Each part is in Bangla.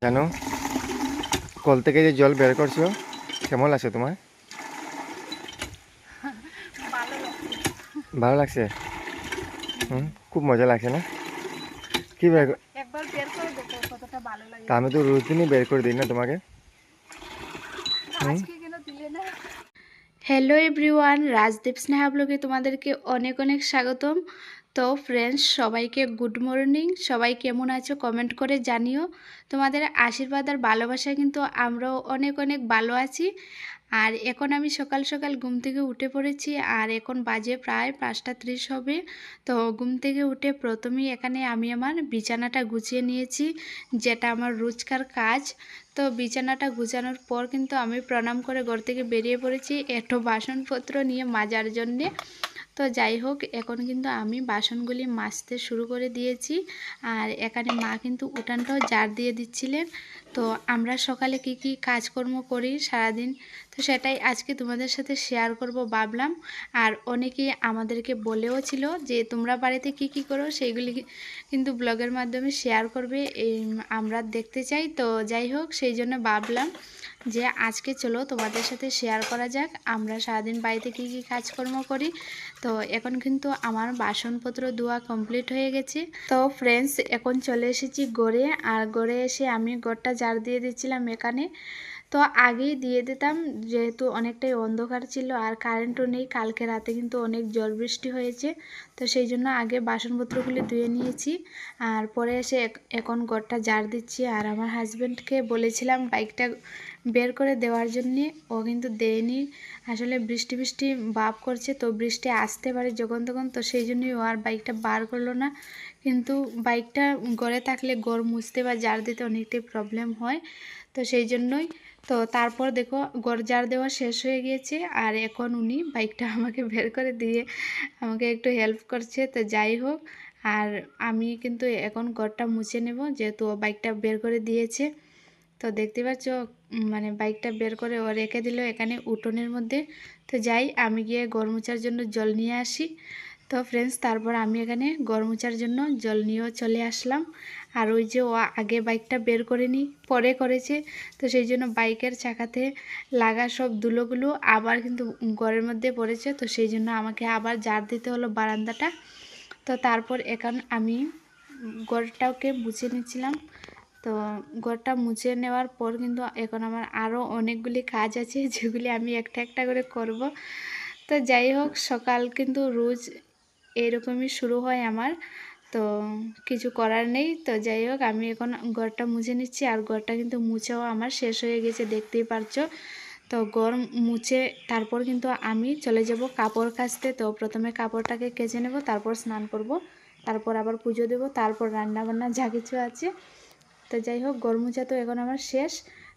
জানো, কল থেকে যে জল বের করছো কেমন লাগছে তোমার? ভালো লাগছে। খুব মজা লাগছে না? কি বের একবার বের করে দেখো কতটা ভালো লাগে। তা আমি তো রুটিনই বের করে দিই না তোমাকে। আজকে কেন দিলে না? হ্যালো এভরিওয়ান, রাজদীপ স্নেহা ব্লগে তোমাদেরকে অনেক অনেক স্বাগতম। তো ফ্রেন্ডস, সবাইকে গুড মর্নিং। সবাই কেমন আছো কমেন্ট করে জানিও। তোমাদের আশীর্বাদ আর ভালোবাসায় কিন্তু আমরাও অনেক অনেক ভালো আছি। আর এখন আমি সকাল সকাল ঘুম থেকে উঠে পড়েছি, আর এখন বাজে প্রায় 5:30 হবে। তো ঘুম থেকে উঠে প্রথমেই এখানে আমি আমার বিছানাটা গুছিয়ে নিয়েছি, যেটা আমার রোজকার কাজ। তো বিছানাটা গুছানোর পর কিন্তু আমি প্রণাম করে ঘর থেকে বেরিয়ে পড়েছি একটু বাসনপত্র নিয়ে মাজার জন্যে। তো যাই হোক, এখন কিন্তু আমি বাসনগুলি মাজতে শুরু করে দিয়েছি। আর এখানে মা কিন্তু উঠানটাও ঝাড় দিয়ে দিচ্ছিলেন। তো আমরা সকালে কি কি কাজকর্ম করি সারাদিন, তো সেটাই আজকে তোমাদের সাথে শেয়ার করব ভাবলাম। আর অনেকেই আমাদেরকে বলেও ছিল যে তোমরা বাড়িতে কি কি করো সেইগুলি কিন্তু ব্লগের মাধ্যমে শেয়ার করবে, আমরা দেখতে চাই। তো যাই হোক, সেই জন্য ভাবলাম যে আজকে চলো তোমাদের সাথে শেয়ার করা যাক আমরা সারাদিন বাড়িতে কি কি কাজকর্ম করি। তো এখন কিন্তু আমার বাসনপত্র ধোয়া কমপ্লিট হয়ে গেছে। তো ফ্রেন্ডস, এখন চলে এসেছি ঘরে। আর ঘরে এসে আমি ঘরটা ঝাড় দিয়ে দিচ্ছিলাম এখানে। তো আগেই দিয়ে দিতাম, যেহেতু অনেকটাই অন্ধকার ছিল আর কারেন্টও নেই। কালকে রাতে কিন্তু অনেক ঝড় বৃষ্টি হয়েছে, তো সেই জন্য আগে বাসনপত্রগুলি ধুয়ে নিয়েছি। আর পরে এসে এখন ঘরটা ঝাড় দিচ্ছি। আর আমার হাজব্যান্ডকে বলেছিলাম বাইকটা বের করে দেওয়ার জন্যে, ও কিন্তু দেয়নি। আসলে বৃষ্টি বৃষ্টি ভাব করছে, তো বৃষ্টি আসতে পারে যখন তখন, তো সেই জন্যই ও আর বাইকটা বার করলো না। কিন্তু বাইকটা ঘরে থাকলে ঘর মুছতে বা ঝাড় দিতে অনেকটাই প্রবলেম হয়, তো সেই জন্যই। তো তারপর দেখো, ঘর ঝাড় দেওয়া শেষ হয়ে গিয়েছে, আর এখন উনি বাইকটা আমাকে বের করে দিয়ে আমাকে একটু হেল্প করছে। তো যাই হোক, আর আমি কিন্তু এখন ঘরটা মুছে নেব, যেহেতু ও বাইকটা বের করে দিয়েছে। তো দেখতে পাচ্ছ, মানে বাইকটা বের করে ও রেখে দিল এখানে উঠোনের মধ্যে। তো যাই, আমি গিয়ে ঘর মোছার জন্য জল নিয়ে আসি। তো ফ্রেন্ডস, তারপর আমি এখানে ঘর মোছার জন্য জল নিয়েও চলে আসলাম। আর ওই যে ও আগে বাইকটা বের করে নি পরে করেছে, তো সেই জন্য বাইকের চাকাতে লাগা সব ধুলোগুলো আবার কিন্তু ঘরের মধ্যে পড়েছে, তো সেই জন্য আমাকে আবার ঝাড় দিতে হলো বারান্দাটা। তো তারপর এখন আমি ঘরটাকে মুছে নিচ্ছিলাম। তো ঘরটা মুছে নেওয়ার পর কিন্তু এখন আমার আরও অনেকগুলি কাজ আছে, যেগুলি আমি একটা একটা করে করব। তো যাই হোক, সকাল কিন্তু রোজ এরকমই শুরু হয় আমার, তো কিছু করার নেই। তো যাই হোক, আমি এখন ঘরটা মুছে নিচ্ছি। আর ঘরটা কিন্তু মুছেও আমার শেষ হয়ে গেছে, দেখতেই পারছো। তো ঘর মুছে তারপর কিন্তু আমি চলে যাব কাপড় কাচতে। তো প্রথমে কাপড়টাকে কেচে নেব, তারপর স্নান করব, তারপর আবার পুজো দেব, তারপর রান্না বান্না যা কিছু আছে। তো যাই হোক, ঘর মোছা তো এখন আমার শেষ।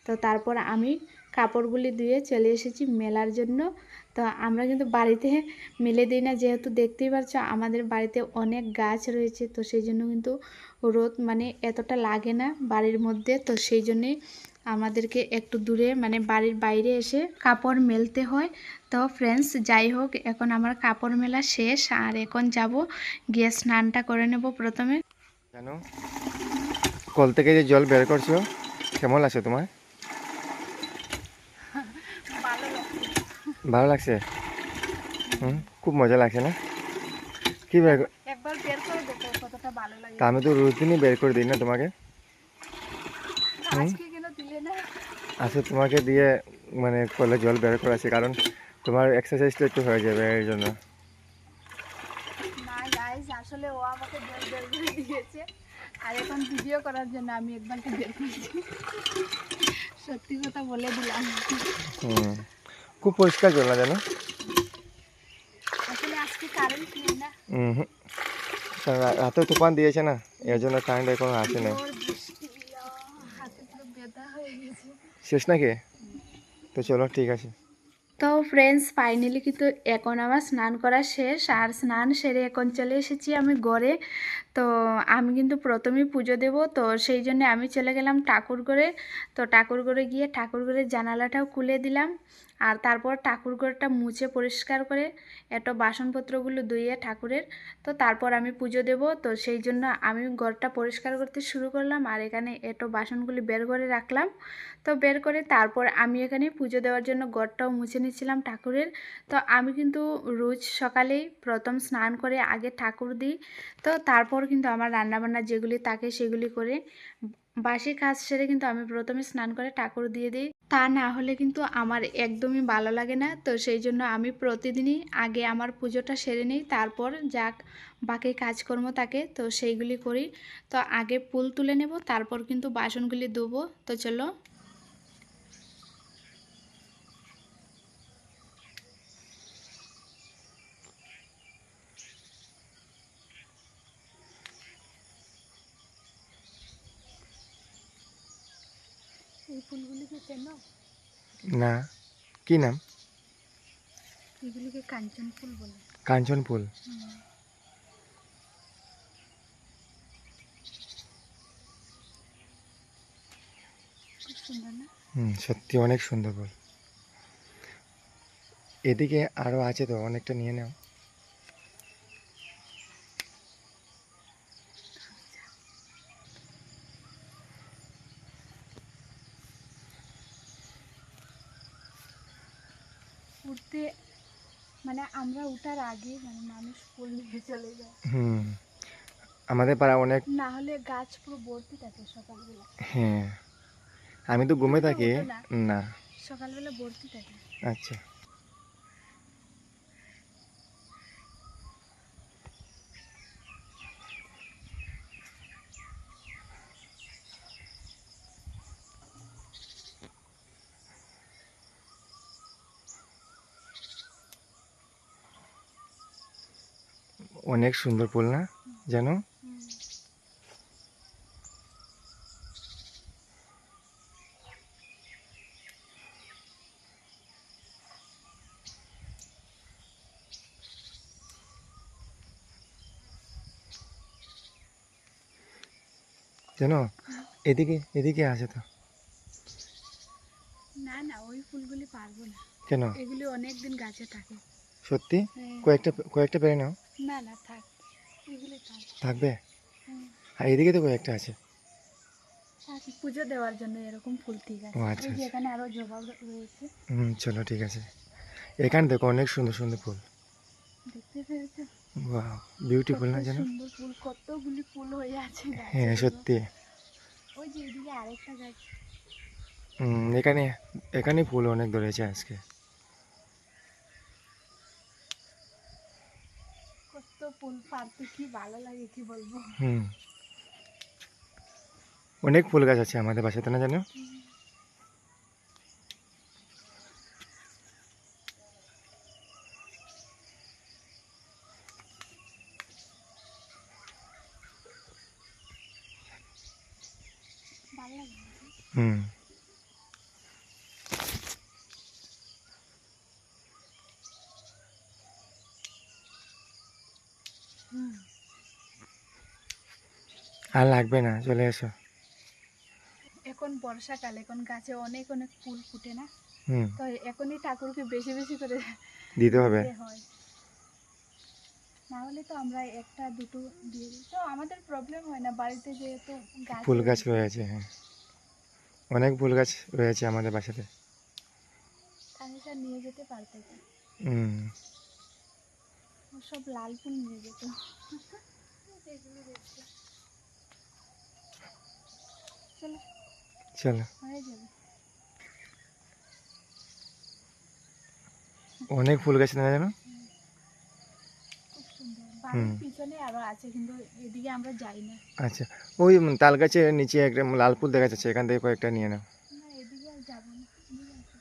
তো তারপর আমি কাপড়গুলি ধুয়ে চলে এসেছি মেলার জন্য। তো আমরা কিন্তু বাড়িতে মেলে দিই না, যেহেতু দেখতেই পাচ্ছ আমাদের বাড়িতে অনেক গাছ রয়েছে, তো সেই জন্য কিন্তু রোদ মানে এতটা লাগে না বাড়ির মধ্যে। তো সেই জন্যেই আমাদেরকে একটু দূরে মানে বাড়ির বাইরে এসে কাপড় মেলতে হয়। তো ফ্রেন্ডস, যাই হোক, এখন আমার কাপড় মেলা শেষ। আর এখন যাব গিয়ে স্নানটা করে নেব প্রথমে। জানো, কল থেকে যে জল বের করছো কেমন লাগছে তোমার? ভালো লাগছে। খুব মজা লাগছে না? কি বের একবার বের করে দেখো কতটা ভালো লাগে। তা আমি তো রুটিনই বের করে দিই না তোমাকে। আজকে কেন দিলে না? আচ্ছা, তোমাকে দিয়ে মানে কলে জল বের করাচ্ছি কারণ তোমার এক্সারসাইজটা একটু হয়ে যাবে এই জন্য। না গাইস, আসলে ও আমাকে জল বের করে দিয়েছে, আর এখন ভিডিও করার জন্য আমি এক বালতি বের করেছি। সত্যি কথা বলে দিলাম। হুম খুব পরিষ্কার জল না জানো? আসলে আজকে কারেন্ট নেই না, হুম রাতে তুফান দিয়েছে না, এর জন্য কারেন্ট এখনো আসে না। ঝড় বৃষ্টি, হাতে পুরো ব্যথা হয়ে গেছে। শেষ নাকি? তো চলো ঠিক আছে। তো ফ্রেন্ডস, ফাইনালি কিন্তু এখন আমার স্নান করা শেষ। আর স্নান সেরে এখন চলে এসেছি আমি ঘরে। তো আমি কিন্তু প্রথমেই পুজো দেব, তো সেই জন্য আমি চলে গেলাম ঠাকুরঘরে। তো ঠাকুরঘরে গিয়ে ঠাকুরঘরের জানালাটাও খুলে দিলাম, আর তারপর ঠাকুরঘরটা মুছে পরিষ্কার করে একটু বাসনপত্রগুলো ধুয়ে ঠাকুরের, তো তারপর আমি পুজো দেব। তো সেই জন্য আমি ঘরটা পরিষ্কার করতে শুরু করলাম, আর এখানে একটু বাসনগুলি বের করে রাখলাম। তো বের করে তারপর আমি এখানে পুজো দেওয়ার জন্য ঘরটাও মুছে নিচ্ছিলাম ঠাকুরের। তো আমি কিন্তু রোজ সকালেই প্রথম স্নান করে আগে ঠাকুর দিই, তো তারপর কিন্তু আমার রান্নাবান্না যেগুলি থাকে সেগুলি করে বাসি কাজ সেরে কিন্তু আমি প্রথমে স্নান করে ঠাকুর দিয়ে দিই। তা না হলে কিন্তু আমার একদমই ভালো লাগে না। তো সেই জন্য আমি প্রতিদিনই আগে আমার পুজোটা সেরে নিই, তারপর যাক বাকি কাজকর্ম থাকে তো সেইগুলি করি। তো আগে ফুল তুলে নেব, তারপর কিন্তু বাসনগুলি ধোবো। তো চলো। এই ফুলগুলিকে চেনো? না, কি নাম? এগুলিকে কাঞ্চন ফুল বলে। কাঞ্চন ফুল। খুব সুন্দর না? সত্যি অনেক সুন্দর ফুল। এদিকে আরো আছে, তো অনেকটা নিয়ে নাও। উঠতে মানে আমরা উঠার আগে মানে মানুষ ফুল নিয়ে চলে যায়, আমাদের পাড়া অনেক। না হলে গাছ পুরো ভর্তি থাকে সকালবেলা। হ্যাঁ, আমি তো ঘুমে তুমি তো থাকি। ওঠো না, না। সকালবেলা ভর্তি থাকে। আচ্ছা, অনেক সুন্দর ফুল না জানো? জানো, এদিকে এদিকে আছে তো। না না, ওই ফুলগুলি পারবো না, কেন? এগুলি অনেক দিন গাছে থাকে। সত্যি? হ্যাঁ। কয়েকটা কয়েকটা পেরে নাও। না না, থাক, এগুলি থাক। থাকবে? হুম, আর এদিকে তো কয়েকটা আছে। থাক, পুজো দেওয়ার জন্য এরকম ফুল ঠিক ও আছে। আচ্ছা ওই যে আচ্ছা। এখানে আরো জবা রয়েছে, চলো ঠিক আছে। এখানে দেখো অনেক সুন্দর সুন্দর ফুল। দেখতে পেরেছো? ওয়াও, বিউটিফুল কত না জানো? সুন্দর ফুল, কতগুলি ফুল হয়ে আছে গাছে হ্যাঁ দেখো। সত্যি। ওই যে এদিকে আরেকটা গাছ, এখানে এখানে ফুল অনেক ধরেছে আজকে। কত ফুল পারতে কি ভালো লাগে কি বলবো। হুম অনেক ফুল গাছ আছে আমাদের বাসাতে না জানো? ভালো লাগে না? হুম হুম। আর লাগবে না, চলে এসো। এখন বর্ষাকাল, এখন গাছে অনেক অনেক ফুল ফুটে না, হুম তো এখনই ঠাকুরকে বেশি বেশি করে দিতে হবে। দিতে হয়, না হলে তো আমরা একটা দুটো দিয়ে দিই, তো আমাদের প্রবলেম হয় না বাড়িতে যেহেতু গাছ ফুল গাছ রয়েছে। রয়েছে, হ্যাঁ অনেক ফুল গাছ রয়েছে আমাদের বাসাতে। তানিশা নিয়ে যেতে পারতো তো, হুম ও সব লাল ফুল নিয়ে যেত। এগুলো দেখতে চলো, চলো। হয়ে যাবে। অনেক ফুল গাছ না জানো? খুব সুন্দর, হুম বাড়ির পিছনে আরো আছে কিন্তু এদিকে আমরা যাই না। আচ্ছা, ওই তাল গাছের নিচে একটা লাল ফুল দেখা যাচ্ছে, এখান থেকে কয়েকটা নিয়ে নাও। না, এদিকে আর যাবো না, এদিকে আসো।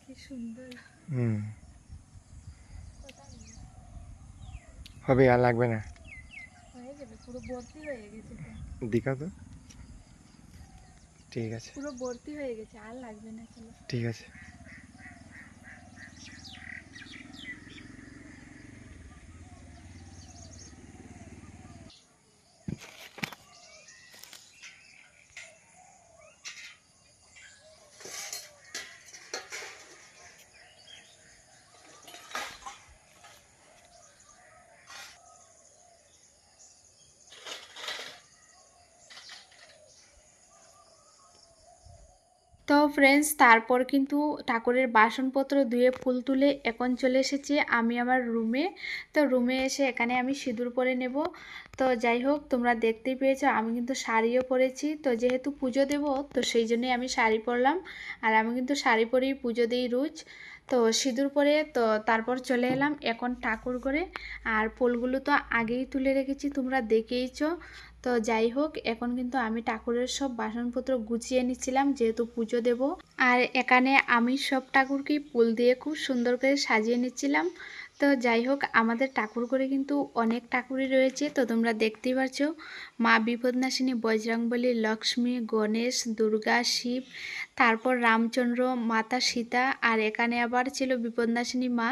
কি সুন্দর। হুম হবে, আর লাগবে না। হয়ে যাবে, পুরো ভর্তি হয়ে গেছে তো। দিঘা তো। ঠিক আছে পুরো ভর্তি হয়ে গেছে, আর লাগবে না, চলো। ঠিক আছে। তো ফ্রেন্ডস, তারপর কিন্তু ঠাকুরের বাসনপত্র ধুয়ে ফুল তুলে এখন চলে এসেছি আমি আমার রুমে। তো রুমে এসে এখানে আমি সিঁদুর পরে নেব। তো যাই হোক, তোমরা দেখতেই পেয়েছো আমি কিন্তু শাড়িও পরেছি। তো যেহেতু পুজো দেব, তো সেই জন্যই আমি শাড়ি পরলাম। আর আমি কিন্তু শাড়ি পরেই পুজো দিই রোজ। তো সিঁদুর পরে তো তারপর চলে এলাম এখন ঠাকুর ঘরে। আর ফুলগুলো তো আগেই তুলে রেখেছি, তোমরা দেখেইছো। তো যাই হোক, এখন কিন্তু আমি ঠাকুরের সব বাসনপত্র গুছিয়ে নিচ্ছিলাম, যেহেতু পুজো দেব। আর এখানে আমি সব ঠাকুরকেই ফুল দিয়ে খুব সুন্দর করে সাজিয়ে নিচ্ছিলাম। তো যাই হোক, আমাদের ঠাকুর ঘরে কিন্তু অনেক ঠাকুরই রয়েছে, তো তোমরা দেখতেই পাচ্ছ। মা বিপদনাশিনী, বজরংবলী, লক্ষ্মী, গণেশ, দুর্গা, শিব, তারপর রামচন্দ্র, মাতা সীতা, আর এখানে আবার ছিল বিপদনাশিনী মা,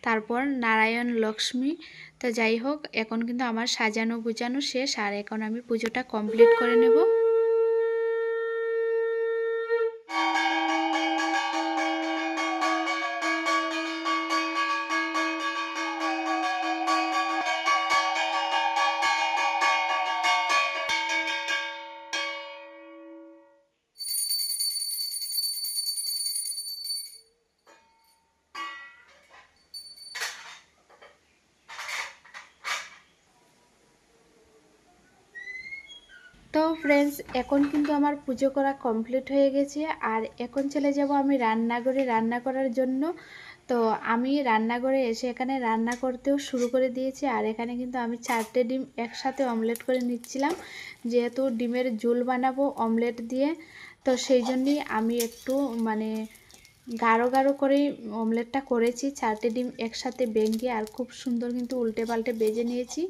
তারপর নারায়ণ, লক্ষ্মী। তো যাই হোক, এখন কিন্তু আমার সাজানো গুছানো শেষ, আর এখন আমি পুজোটা কমপ্লিট করে নেব। তো ফ্রেন্ডস, এখন কিন্তু আমার পুজো করা কমপ্লিট হয়ে গেছে। আর এখন চলে যাব আমি রান্নাঘরে রান্না করার জন্য। তো আমি রান্নাঘরে এসে এখানে রান্না করতেও শুরু করে দিয়েছি। আর এখানে কিন্তু আমি 4টে ডিম একসাথে অমলেট করে নিচ্ছিলাম, যেহেতু ডিমের ঝোল বানাবো অমলেট দিয়ে। তো সেই জন্যই আমি একটু মানে গাঢ় গাঢ় করেই অমলেটটা করেছি, 4টে ডিম একসাথে ভেঙে। আর খুব সুন্দর কিন্তু উল্টে পাল্টে ভেজে নিয়েছি,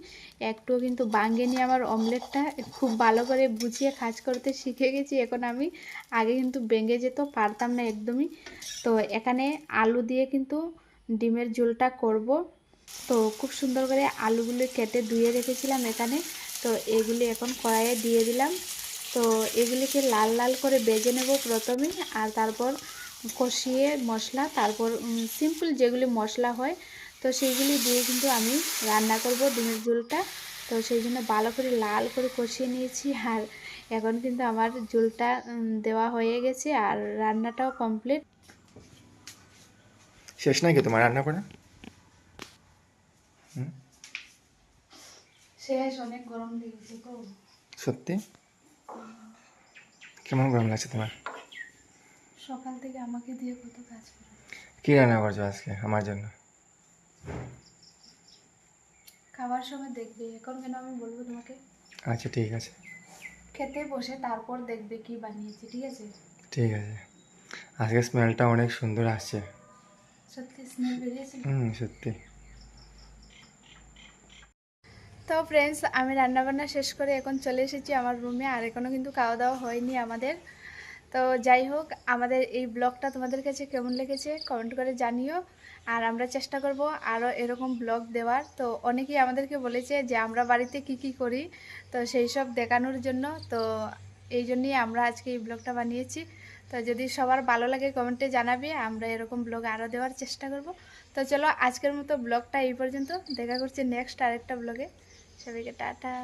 একটুও কিন্তু ভাঙেনি আমার অমলেটটা। খুব ভালো করে বুঝিয়ে কাজ করতে শিখে গেছি এখন আমি, আগে কিন্তু ভেঙে যেত, পারতাম না একদমই। তো এখানে আলু দিয়ে কিন্তু ডিমের ঝোলটা করব। তো খুব সুন্দর করে আলুগুলো কেটে ধুয়ে রেখেছিলাম এখানে। তো এগুলি এখন কড়াইয়ে দিয়ে দিলাম। তো এগুলিকে লাল লাল করে ভেজে নেব প্রথমে, আর তারপর কষিয়ে মশলা, তারপর সিম্পল যেগুলি মশলা হয়, তো সেইগুলি দিয়ে কিন্তু আমি রান্না করব ডিমের ঝোলটা। তো সেই জন্য ভালো করে লাল করে কষিয়ে নিয়েছি। আর এখন কিন্তু আমার ঝোলটা দেওয়া হয়ে গেছে, আর রান্নাটাও কমপ্লিট। শেষ নাকি তোমার রান্না করা? শেষ, অনেক গরম লেগেছে তো। সত্যি? কেমন গরম লাগছে তোমার? সকাল থেকে আমাকে দিয়ে কত কাজ করে। কী রান্না করছো আজকে আমার জন্য? খাবার সময় দেখবে, এখন কেন আমি বলবো তোমাকে? আচ্ছা ঠিক আছে। খেতে বসে তারপর দেখবে কি বানিয়েছি, ঠিক আছে? ঠিক আছে। আজকে স্মেলটা অনেক সুন্দর আসছে। সত্যি স্মেল বেরিয়েছিল। সত্যি। তো ফ্রেন্ডস, আমি রান্নাবান্না শেষ করে এখন চলে এসেছি আমার রুমে। আর এখনও কিন্তু খাওয়া দাওয়া হয়নি আমাদের। তো যাই হোক, আমাদের এই ব্লগটা তোমাদের কাছে কেমন লেগেছে কমেন্ট করে জানিও। আর আমরা চেষ্টা করব আরও এরকম ব্লগ দেওয়ার। তো অনেকেই আমাদেরকে বলেছে যে আমরা বাড়িতে কি কি করি, তো সেই সব দেখানোর জন্য। তো এই জন্যই আমরা আজকে এই ব্লগটা বানিয়েছি। তো যদি সবার ভালো লাগে কমেন্টে জানাবে, আমরা এরকম ব্লগ আরও দেওয়ার চেষ্টা করব। তো চলো, আজকের মতো ব্লগটা এই পর্যন্ত। দেখা করছি নেক্সট আরেকটা ব্লগে। সবাইকে টাটা।